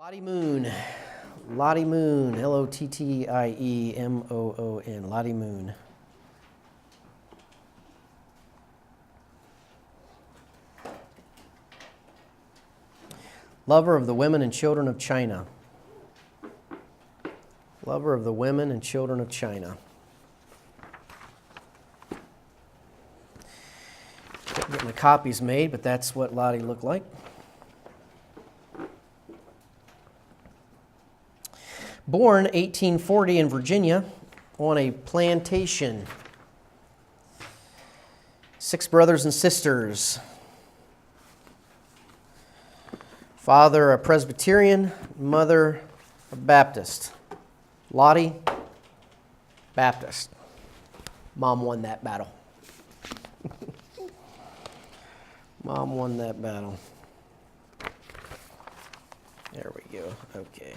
Lottie Moon, Lottie Moon, Lottiemoon, Lottie Moon. Lover of the women and children of China. Lover of the women and children of China. Getting the copies made, but that's what Lottie looked like. Born 1840 in Virginia on a plantation. 6 brothers and sisters. Father a Presbyterian, mother a Baptist. Lottie, Baptist. Mom won that battle. Mom won that battle. There we go. Okay.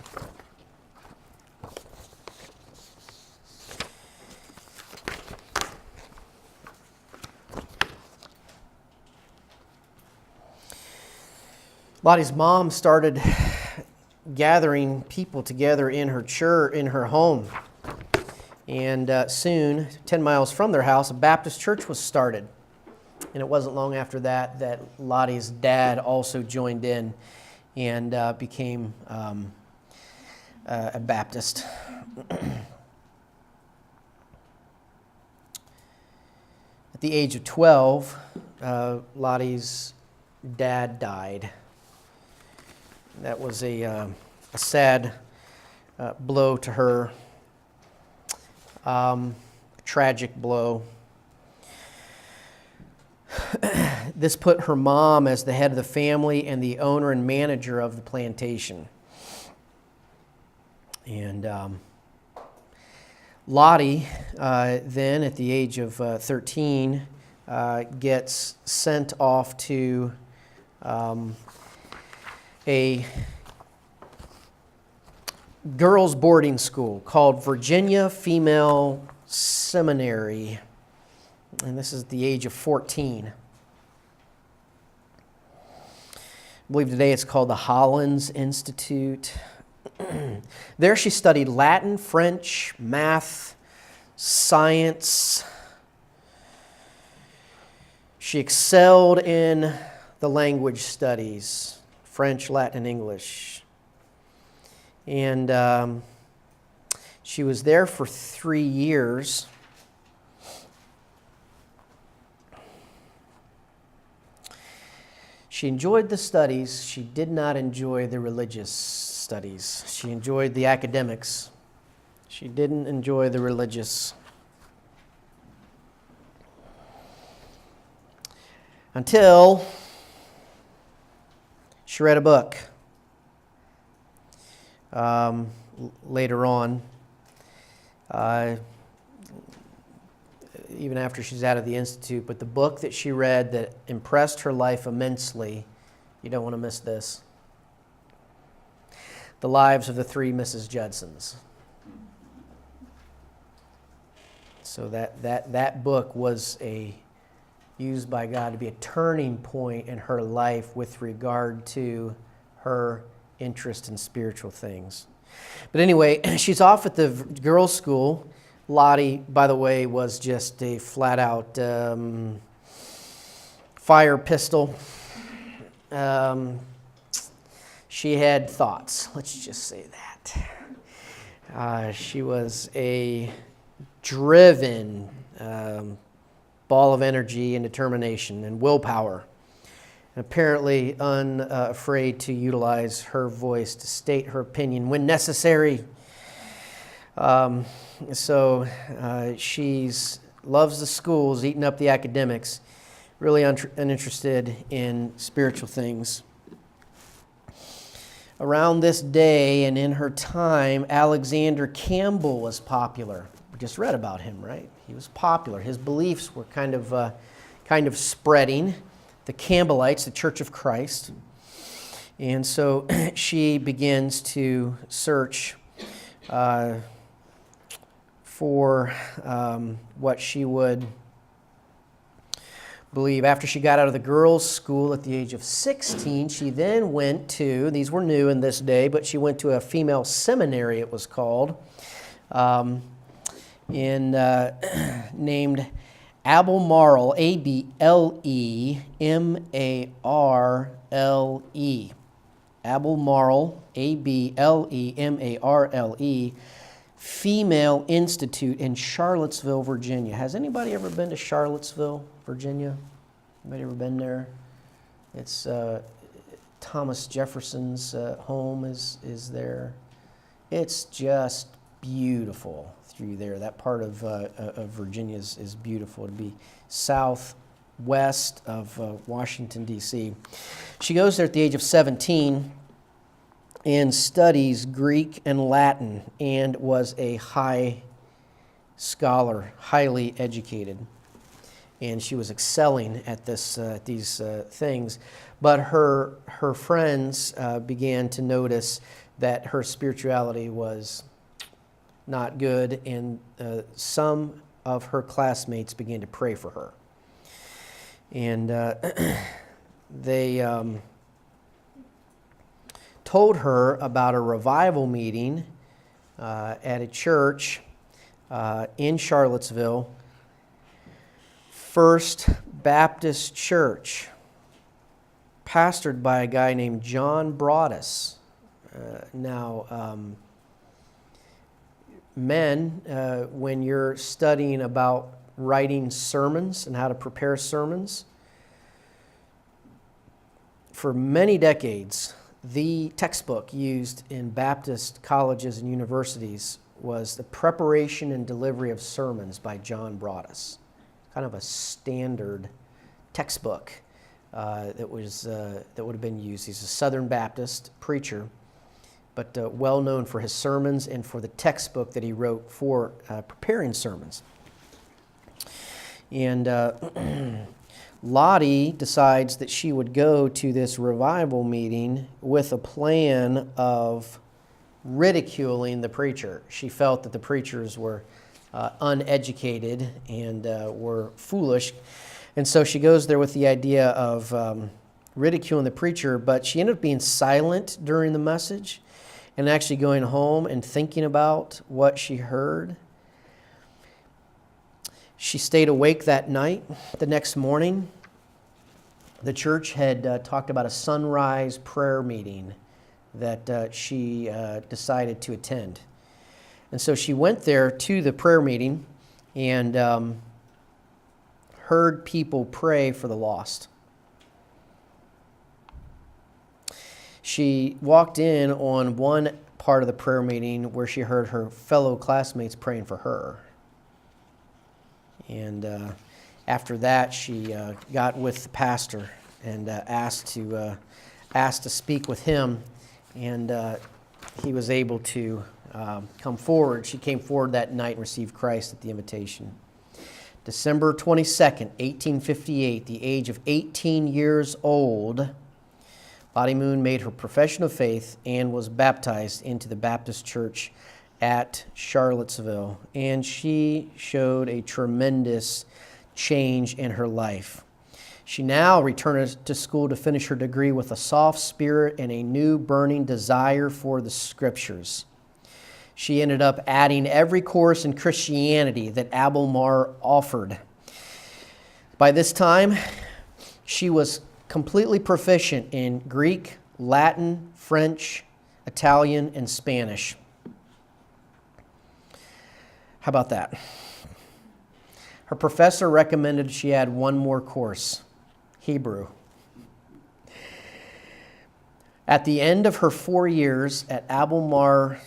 Lottie's mom started gathering people together in her church, in her home. And soon, 10 miles from their house, a Baptist church was started. And it wasn't long after that that Lottie's dad also joined in and became a Baptist. At the age of 12, Lottie's dad died. That was a sad blow to her, tragic blow. This put her mom as the head of the family and the owner and manager of the plantation. And Lottie, then at the age of 13, gets sent off to a girls' boarding school called Virginia Female Seminary. And this is the age of 14. I believe today it's called the Hollins Institute. There she studied Latin, French, math, science. She excelled in the language studies, French, Latin, and English. And she was there for 3 years. She enjoyed the studies. She did not enjoy the religious studies. She enjoyed the academics. She didn't enjoy the religious. Until she read a book later on, even after she's out of the institute. But the book that she read that impressed her life immensely, you don't want to miss this: The Lives of the Three Mrs. Judsons. So that book was used by God to be a turning point in her life with regard to her interest in spiritual things. But anyway, she's off at the girls' school. Lottie, by the way, was just a flat-out fire pistol. She had thoughts, let's just say that. She was a driven ball of energy and determination and willpower, and apparently unafraid to utilize her voice to state her opinion when necessary. So she loves the schools, eating up the academics, really uninterested in spiritual things. Around this day and in her time, Alexander Campbell was popular. We just read about him, right? He was popular. His beliefs were kind of spreading. The Campbellites, the Church of Christ. And so she begins to search for what she would believe after she got out of the girls' school at the age of 16, she then went to, these were new in this day, but she went to a female seminary, it was called, named Albemarle, Ablemarle, Albemarle, Ablemarle, Female Institute in Charlottesville, Virginia. Has anybody ever been to Charlottesville, Virginia? Anybody ever been there? It's Thomas Jefferson's home is there. It's just beautiful through there. That part of Virginia is beautiful. To be southwest of Washington, D.C. She goes there at the age of 17 and studies Greek and Latin and was a high scholar, highly educated. And she was excelling at these things. But her friends began to notice that her spirituality was not good, and some of her classmates began to pray for her. And they told her about a revival meeting at a church in Charlottesville, First Baptist Church, pastored by a guy named John Broadus. Men, when you're studying about writing sermons and how to prepare sermons, for many decades, the textbook used in Baptist colleges and universities was The Preparation and Delivery of Sermons by John Broadus. Kind of a standard textbook that would have been used. He's a Southern Baptist preacher, but well known for his sermons and for the textbook that he wrote for preparing sermons. And Lottie decides that she would go to this revival meeting with a plan of ridiculing the preacher. She felt that the preachers were uneducated and were foolish. And so she goes there with the idea of ridiculing the preacher, but she ended up being silent during the message and actually going home and thinking about what she heard. She stayed awake that night. The next morning, the church had talked about a sunrise prayer meeting that she decided to attend. And so she went there to the prayer meeting and heard people pray for the lost. She walked in on one part of the prayer meeting where she heard her fellow classmates praying for her. And after that, she got with the pastor and asked to speak with him, and he was able to come forward. She came forward that night and received Christ at the invitation. December 22nd, 1858, the age of 18 years old, Lottie Moon made her profession of faith and was baptized into the Baptist Church at Charlottesville. And she showed a tremendous change in her life. She now returned to school to finish her degree with a soft spirit and a new burning desire for the Scriptures. She ended up adding every course in Christianity that Albemarle offered. By this time, she was completely proficient in Greek, Latin, French, Italian, and Spanish. How about that? Her professor recommended she add one more course, Hebrew. At the end of her 4 years at Albemarle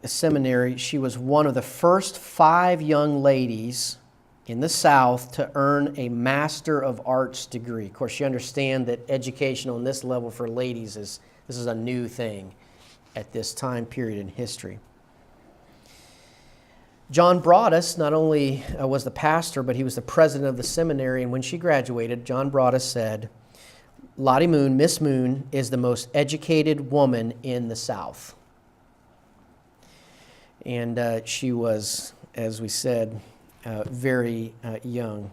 Seminary, she was one of the first 5 young ladies in the South to earn a Master of Arts degree. Of course, you understand that education on this level for ladies this is a new thing at this time period in history. John Broadus not only was the pastor, but he was the president of the seminary, and when she graduated, John Broadus said, Lottie Moon, Miss Moon, is the most educated woman in the South. And she was, as we said, very young.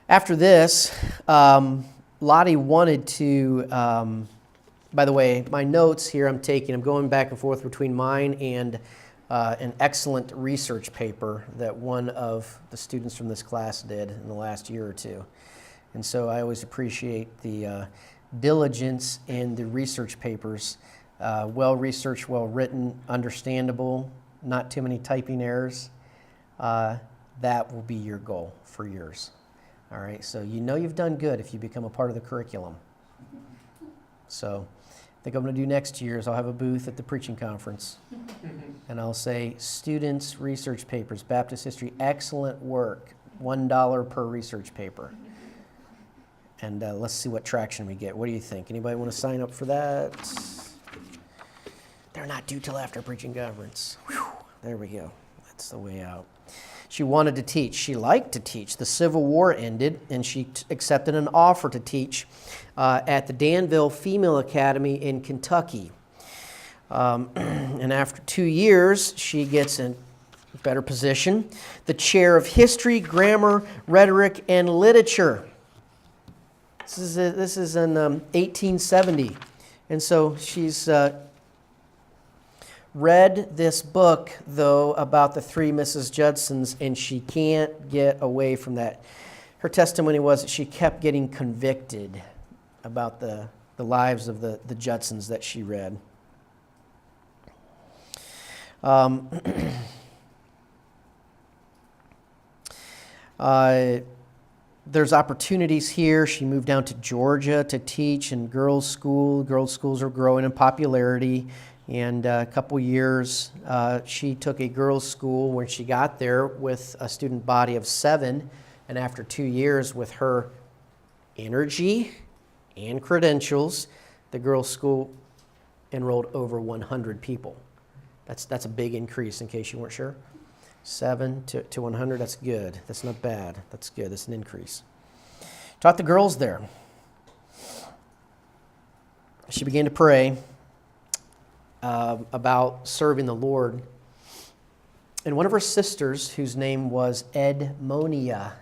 After this, Lottie wanted to, by the way, my notes here I'm going back and forth between mine and an excellent research paper that one of the students from this class did in the last year or two. And so I always appreciate the diligence in the research papers. Well-researched, well-written, understandable, not too many typing errors. That will be your goal for yours. All right, so you know you've done good if you become a part of the curriculum. So I think I'm going to do next year is I'll have a booth at the preaching conference. And I'll say, students, research papers, Baptist history, excellent work, $1 per research paper. And let's see what traction we get. What do you think? Anybody want to sign up for that? They're not due till after preaching conference. Whew, there we go. That's the way out. She wanted to teach. She liked to teach. The Civil War ended, and she accepted an offer to teach at the Danville Female Academy in Kentucky. And after 2 years, she gets a better position, the chair of history, grammar, rhetoric, and literature. This is in 1870. And so she's read this book, though, about the three Mrs. Judsons, and she can't get away from that. Her testimony was that she kept getting convicted about the lives of the Judsons that she read. There's opportunities here. She moved down to Georgia to teach in girls' school. Girls' schools are growing in popularity. And a couple years, she took a girls' school when she got there with a student body of 7. And after 2 years, with her energy and credentials, the girls' school enrolled over 100 people. That's a big increase, in case you weren't sure. 7 to 100, that's good. That's not bad. That's good. That's an increase. Taught the girls there. She began to pray about serving the Lord. And one of her sisters, whose name was Edmonia,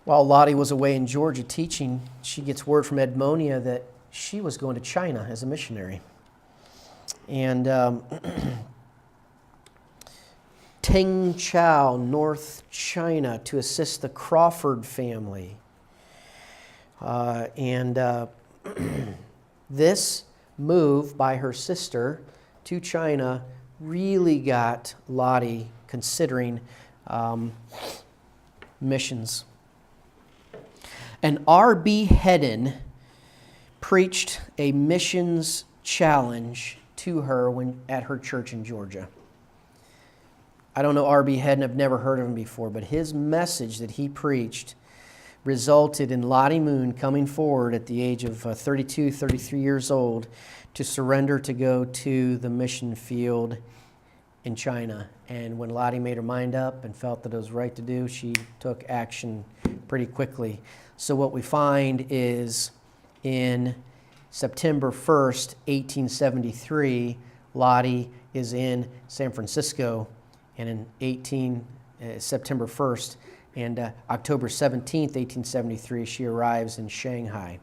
while Lottie was away in Georgia teaching, she gets word from Edmonia that she was going to China as a missionary. And Tengchao, North China, to assist the Crawford family. This move by her sister to China really got Lottie considering missions. And R.B. Hedden preached a missions challenge to her at her church in Georgia. I don't know R.B. Hedden, I've never heard of him before, but his message that he preached resulted in Lottie Moon coming forward at the age of 32, 33 years old to surrender to go to the mission field in China. And when Lottie made her mind up and felt that it was right to do, she took action pretty quickly. So what we find is in September 1st, 1873, Lottie is in San Francisco, and in September 1st, and October 17th, 1873, she arrives in Shanghai,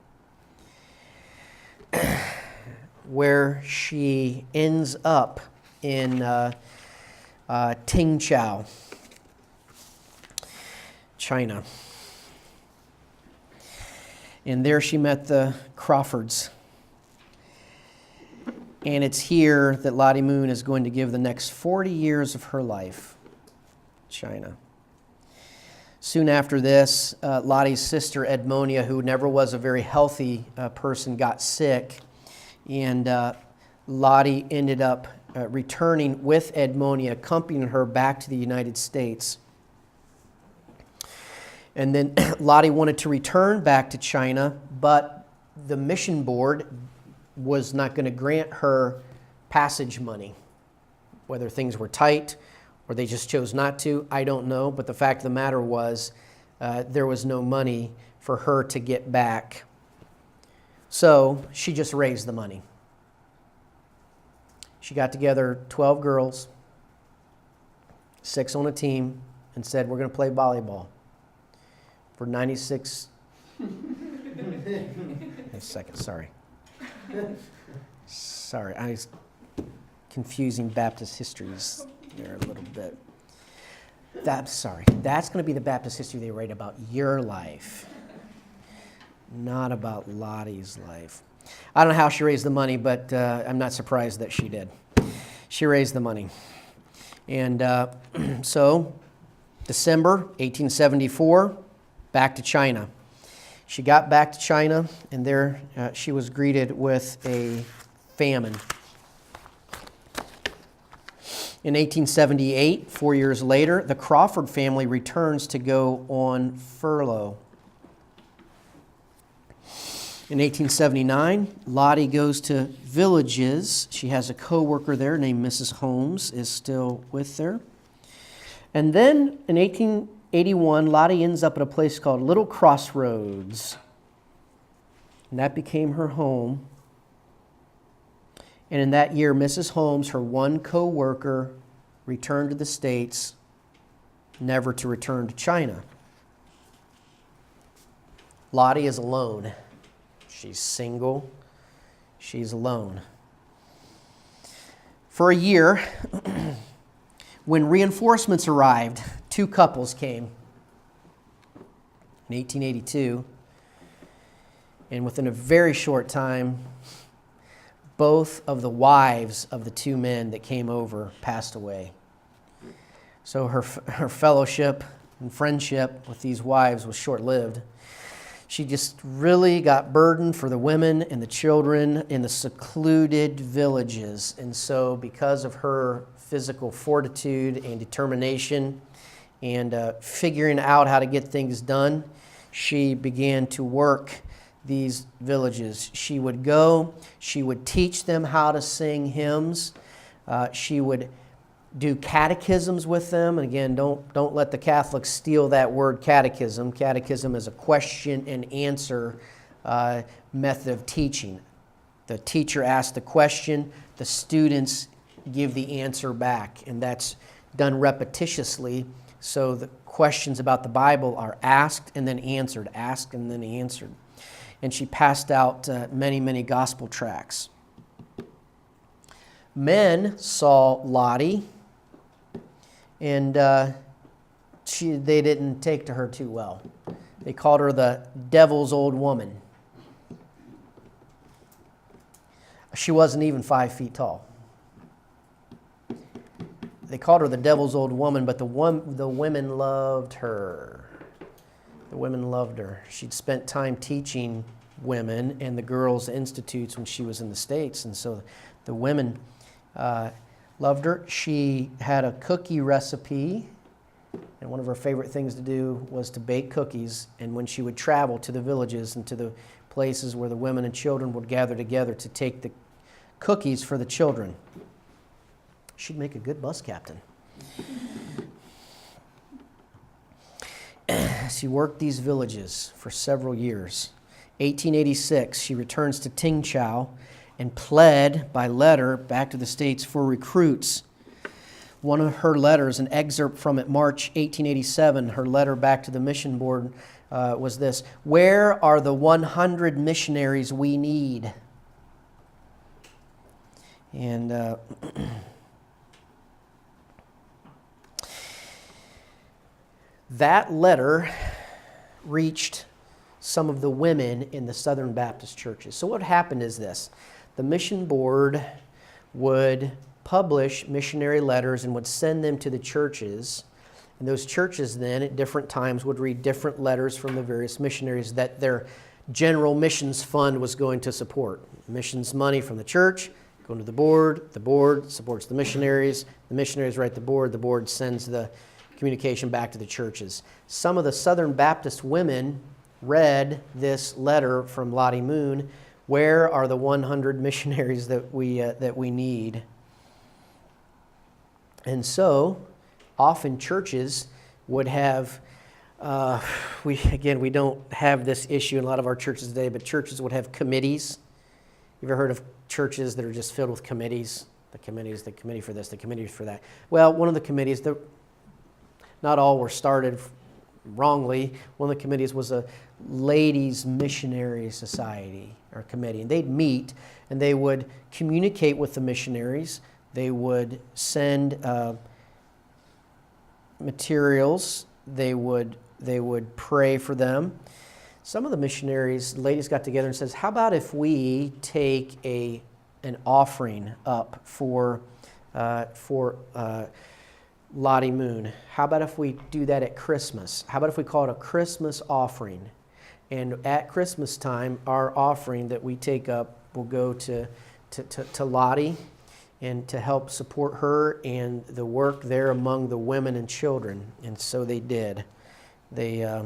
where she ends up in Tengchao, China. And there she met the Crawfords. And it's here that Lottie Moon is going to give the next 40 years of her life, China. Soon after this, Lottie's sister, Edmonia, who never was a very healthy person, got sick. And Lottie ended up returning with Edmonia, accompanying her back to the United States. And then Lottie wanted to return back to China, but the mission board was not going to grant her passage money. Whether things were tight or they just chose not to, I don't know. But the fact of the matter was there was no money for her to get back. So she just raised the money. She got together 12 girls, 6 on a team, and said, we're going to play volleyball for 96... A second, sorry. Sorry, I was confusing Baptist histories there a little bit. That's going to be the Baptist history they write about your life, not about Lottie's life. I don't know how she raised the money, but I'm not surprised that she did. She raised the money. And so, December 1874, back to China. She got back to China, and there she was greeted with a famine. In 1878, 4 years later, the Crawford family returns to go on furlough. In 1879, Lottie goes to Villages. She has a co-worker there named Mrs. Holmes, is still with her. And then in 1881, Lottie ends up at a place called Little Crossroads. And that became her home. And in that year, Mrs. Holmes, her one co-worker, returned to the States, never to return to China. Lottie is alone. She's single. She's alone. For a year, when reinforcements arrived, 2 couples came in 1882. And within a very short time, both of the wives of the 2 men that came over passed away. So her fellowship and friendship with these wives was short-lived. She just really got burdened for the women and the children in the secluded villages. And so because of her physical fortitude and determination and figuring out how to get things done, she began to work these villages. She would go, she would teach them how to sing hymns. She would do catechisms with them. And again, don't let the Catholics steal that word catechism. Catechism is a question and answer method of teaching. The teacher asks the question, the students give the answer back, and that's done repetitiously. So the questions about the Bible are asked and then answered, asked and then answered. And she passed out many, many gospel tracts. Men saw Lottie, and they didn't take to her too well. They called her the devil's old woman. She wasn't even 5 feet tall. They called her the devil's old woman, but the women loved her. The women loved her. She'd spent time teaching women in the girls' institutes when she was in the States, and so the women loved her. She had a cookie recipe, and one of her favorite things to do was to bake cookies. And when she would travel to the villages and to the places where the women and children would gather together to take the cookies for the children, she'd make a good bus captain. She worked these villages for several years. 1886, she returns to Tingchow and pled by letter back to the States for recruits. One of her letters, an excerpt from it, March 1887, her letter back to the mission board was this: "Where are the 100 missionaries we need?" And that letter reached some of the women in the Southern Baptist churches. So what happened is this: the mission board would publish missionary letters and would send them to the churches. And those churches then at different times would read different letters from the various missionaries that their general missions fund was going to support. Missions money from the church going to the board supports the missionaries write the board sends the communication back to the churches. Some of the Southern Baptist women read this letter from Lottie Moon: "Where are the 100 missionaries that we need?" And so, often churches would have, we don't have this issue in a lot of our churches today, but churches would have committees. You ever heard of churches that are just filled with committees? The committees, the committee for this, the committee for that. Well, one of the committees, not all were started wrongly. One of the committees was a ladies' missionary society or committee. And they'd meet and they would communicate with the missionaries. They would send materials. They would pray for them. Some of the missionaries, ladies got together and says, how about if we take an offering up for Lottie Moon? How about if we do that at Christmas? How about if we call it a Christmas offering? And at Christmas time, our offering that we take up will go to Lottie and to help support her and the work there among the women and children. And so they did. They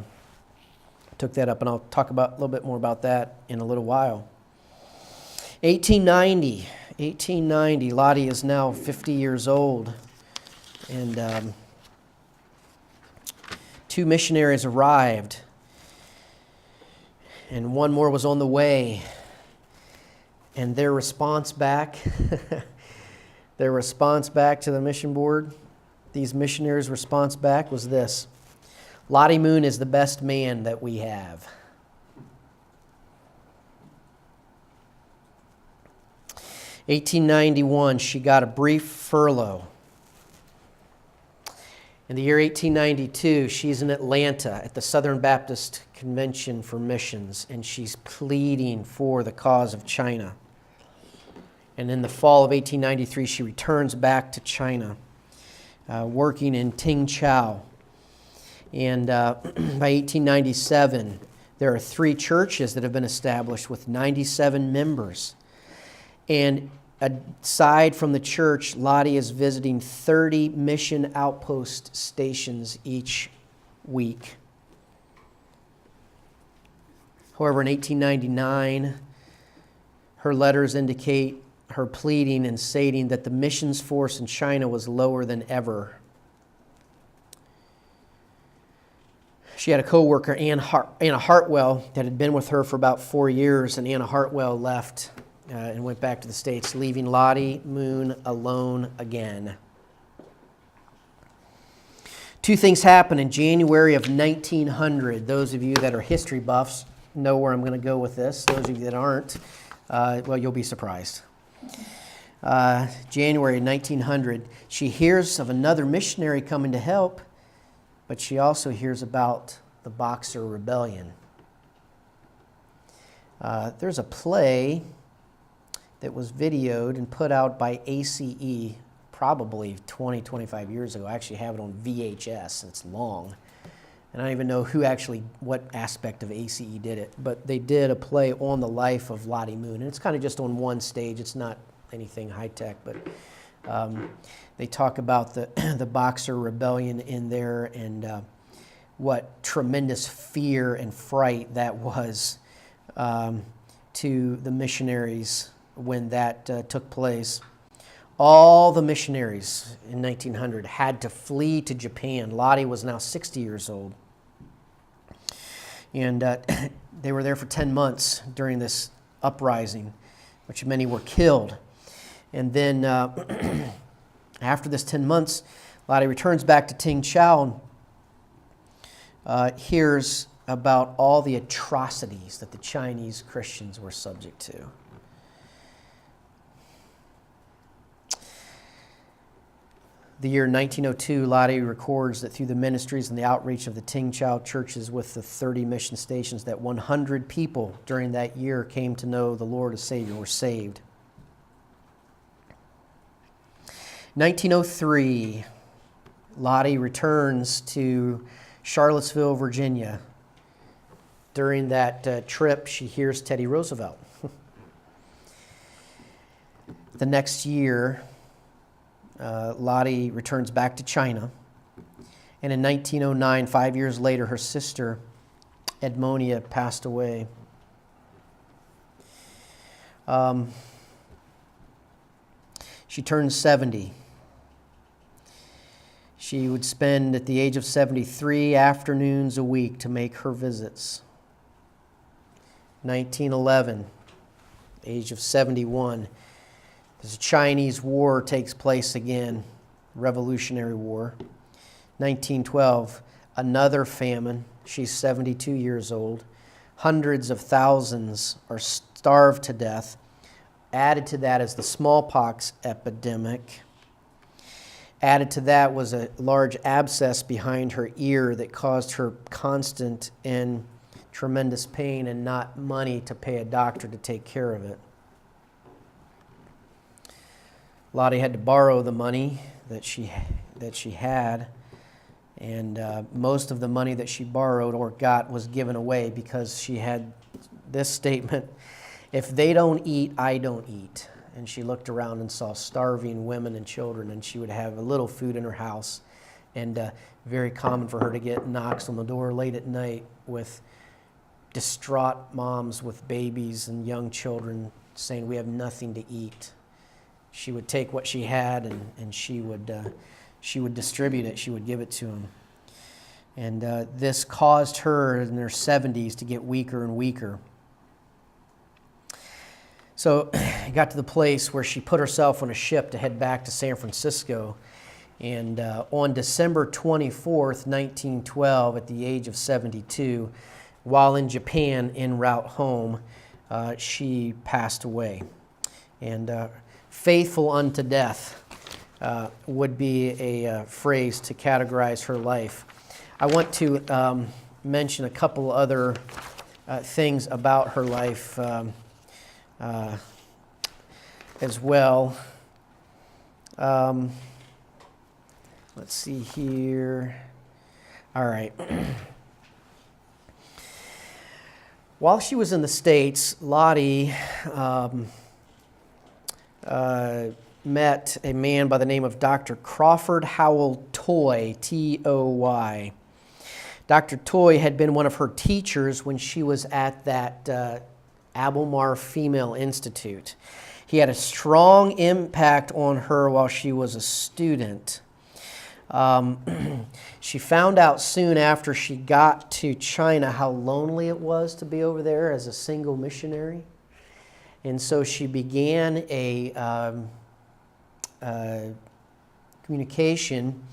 took that up, and I'll talk a little bit more about that in a little while. 1890, Lottie is now 50 years old, and 2 missionaries arrived, and one more was on the way, and their response back, to the mission board, these missionaries' response back was this: Lottie Moon is the best man that we have. 1891, she got a brief furlough. In the year 1892, she's in Atlanta at the Southern Baptist Convention for Missions, and she's pleading for the cause of China. And in the fall of 1893, she returns back to China, working in Tingchao. And by 1897, there are 3 churches that have been established with 97 members. And aside from the church, Lottie is visiting 30 mission outpost stations each week. However, in 1899, her letters indicate her pleading and stating that the missions force in China was lower than ever. She had a co-worker, Anna Hartwell, that had been with her for about 4 years, and Anna Hartwell left and went back to the States, leaving Lottie Moon alone again. 2 things happened in January of 1900. Those of you that are history buffs know where I'm going to go with this. Those of you that aren't, well, you'll be surprised. January 1900, she hears of another missionary coming to help, but she also hears about the Boxer Rebellion. There's a play that was videoed and put out by ACE probably 20, 25 years ago. I actually have it on VHS. It's long. And I don't even know what aspect of ACE did it, but they did a play on the life of Lottie Moon. And it's kind of just on one stage. It's not anything high-tech, but they talk about the Boxer Rebellion in there and what tremendous fear and fright that was to the missionaries when that took place. All the missionaries in 1900 had to flee to Japan. Lottie was now 60 years old. And they were there for 10 months during this uprising, which many were killed. And then after this 10 months, Lottie returns back to Tingchao and hears about all the atrocities that the Chinese Christians were subject to. The year 1902, Lottie records that through the ministries and the outreach of the Tingchao churches with the 30 mission stations, that 100 people during that year came to know the Lord as Savior, were saved. 1903, Lottie returns to Charlottesville, Virginia. During that trip, she hears Teddy Roosevelt. The next year, Lottie returns back to China. And in 1909, 5 years later, her sister, Edmonia, passed away. She turned 70. She would spend, at the age of 73, afternoons a week to make her visits. 1911, age of 71, The Chinese War takes place again, Revolutionary War. 1912, another famine. She's 72 years old. Hundreds of thousands are starved to death. Added to that is the smallpox epidemic. Added to that was a large abscess behind her ear that caused her constant and tremendous pain and not money to pay a doctor to take care of it. Lottie had to borrow the money that she had, and most of the money that she borrowed or got was given away because she had this statement, "If they don't eat, I don't eat." And she looked around and saw starving women and children, and she would have a little food in her house. And very common for her to get knocks on the door late at night with distraught moms with babies and young children saying, "We have nothing to eat." She would take what she had and she would distribute it. She would give it to them. And this caused her in her 70s to get weaker and weaker. So it got to the place where she put herself on a ship to head back to San Francisco. And on December 24th, 1912, at the age of 72, while in Japan en route home, she passed away. And faithful unto death would be a phrase to categorize her life. I want to mention a couple other things about her life as well. Let's see here. All right. While she was in the States, Lottie met a man by the name of Dr. Crawford Howell Toy, T-O-Y. Dr. Toy had been one of her teachers when she was at that Albemarle Female Institute. He had a strong impact on her while she was a student. She found out soon after she got to China how lonely it was to be over there as a single missionary. And so she began a communication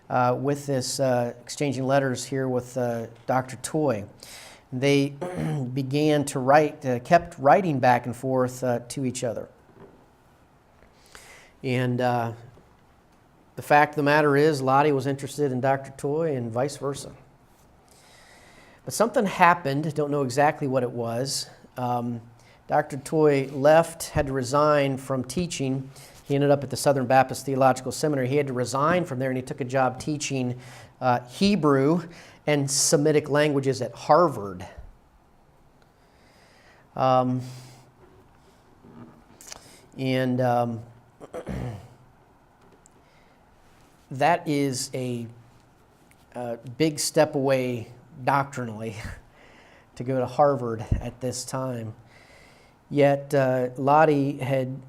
with this, exchanging letters here with Dr. Toy. They began to write, kept writing back and forth to each other. And the fact of the matter is, Lottie was interested in Dr. Toy and vice versa. But something happened, don't know exactly what it was. Dr. Toy left, had to resign from teaching. He ended up at the Southern Baptist Theological Seminary. He had to resign from there, and he took a job teaching Hebrew and Semitic languages at Harvard. That is a big step away doctrinally to go to Harvard at this time. Yet Lottie had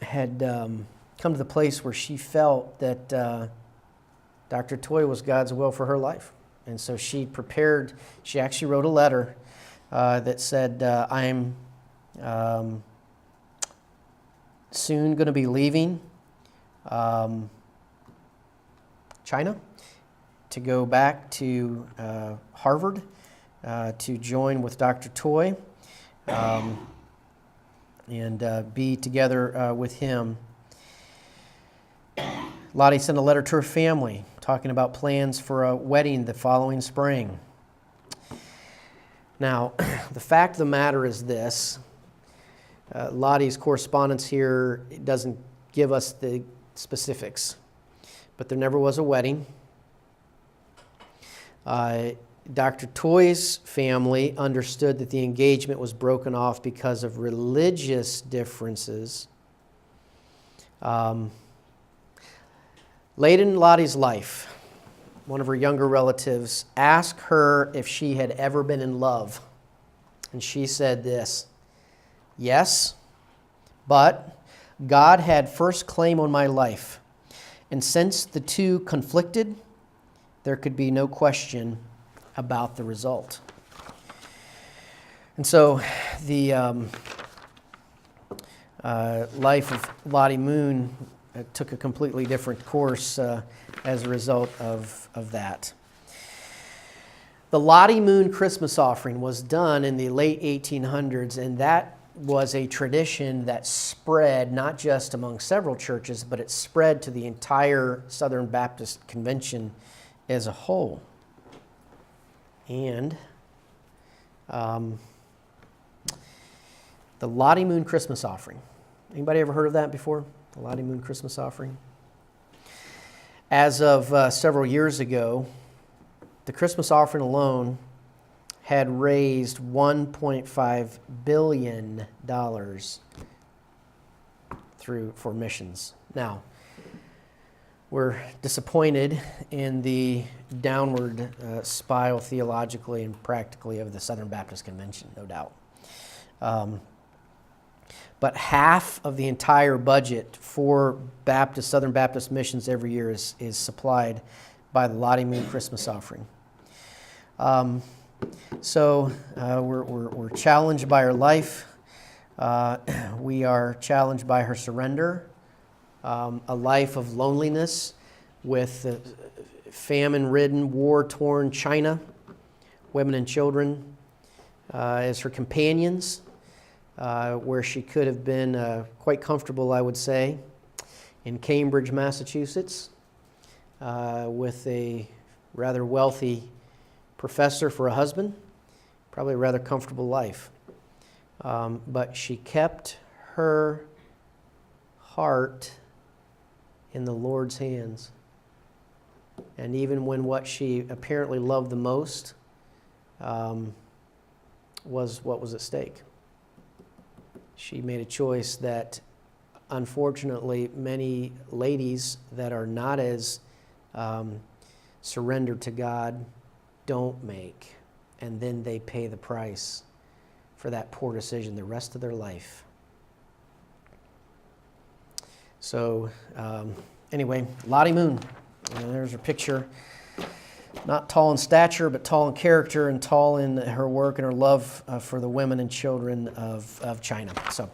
come to the place where she felt that Dr. Toy was God's will for her life. And so she actually wrote a letter that said, I'm soon going to be leaving China to go back to Harvard to join with Dr. Toy and be together with him. Lottie sent a letter to her family talking about plans for a wedding the following spring. Now, the fact of the matter is this. Lottie's correspondence here doesn't give us the specifics, but there never was a wedding. Dr. Toy's family understood that the engagement was broken off because of religious differences. Late in Lottie's life, one of her younger relatives asked her if she had ever been in love. And she said this, "Yes, but God had first claim on my life. And since the two conflicted, there could be no question about the result." And so the life of Lottie Moon took a completely different course as a result of that. The Lottie Moon Christmas offering was done in the late 1800s, and that was a tradition that spread not just among several churches, but it spread to the entire Southern Baptist Convention as a whole. And the Lottie Moon Christmas offering. Anybody ever heard of that before? The Lottie Moon Christmas offering? As of several years ago, the Christmas offering alone had raised $1.5 billion for missions. Now, we're disappointed in the downward spiral theologically and practically of the Southern Baptist Convention, no doubt. But half of the entire budget for Southern Baptist missions every year is supplied by the Lottie Moon Christmas offering. So we're challenged by her life. We are challenged by her surrender, a life of loneliness with famine-ridden, war-torn China, women and children as her companions, where she could have been quite comfortable, I would say, in Cambridge, Massachusetts, with a rather wealthy professor for a husband, probably a rather comfortable life. But she kept her heart in the Lord's hands. And even when what she apparently loved the most was what was at stake, she made a choice that unfortunately many ladies that are not as surrendered to God don't make, and then they pay the price for that poor decision the rest of their life. So anyway, Lottie Moon, there's her picture. Not tall in stature, but tall in character and tall in her work and her love for the women and children of China. So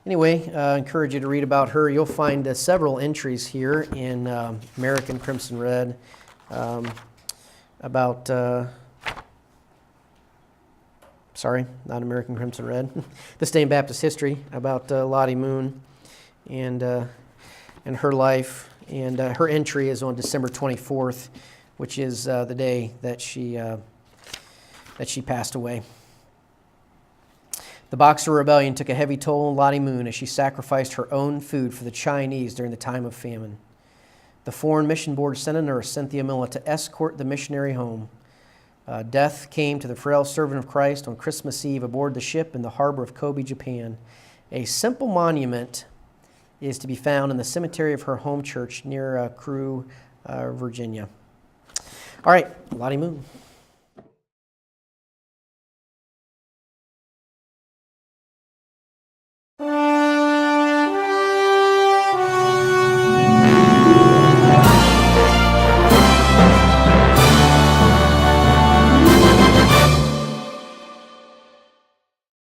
anyway, I encourage you to read about her. You'll find several entries here in American Crimson Red about, sorry, not American Crimson Red, This Day in Baptist History, about Lottie Moon and her life. And her entry is on December 24th, which is the day that she passed away. The Boxer Rebellion took a heavy toll on Lottie Moon as she sacrificed her own food for the Chinese during the time of famine. The Foreign Mission Board sent a nurse, Cynthia Miller, to escort the missionary home. Death came to the frail servant of Christ on Christmas Eve aboard the ship in the harbor of Kobe, Japan. A simple monument is to be found in the cemetery of her home church near Crewe, Virginia. All right, Lottie Moon.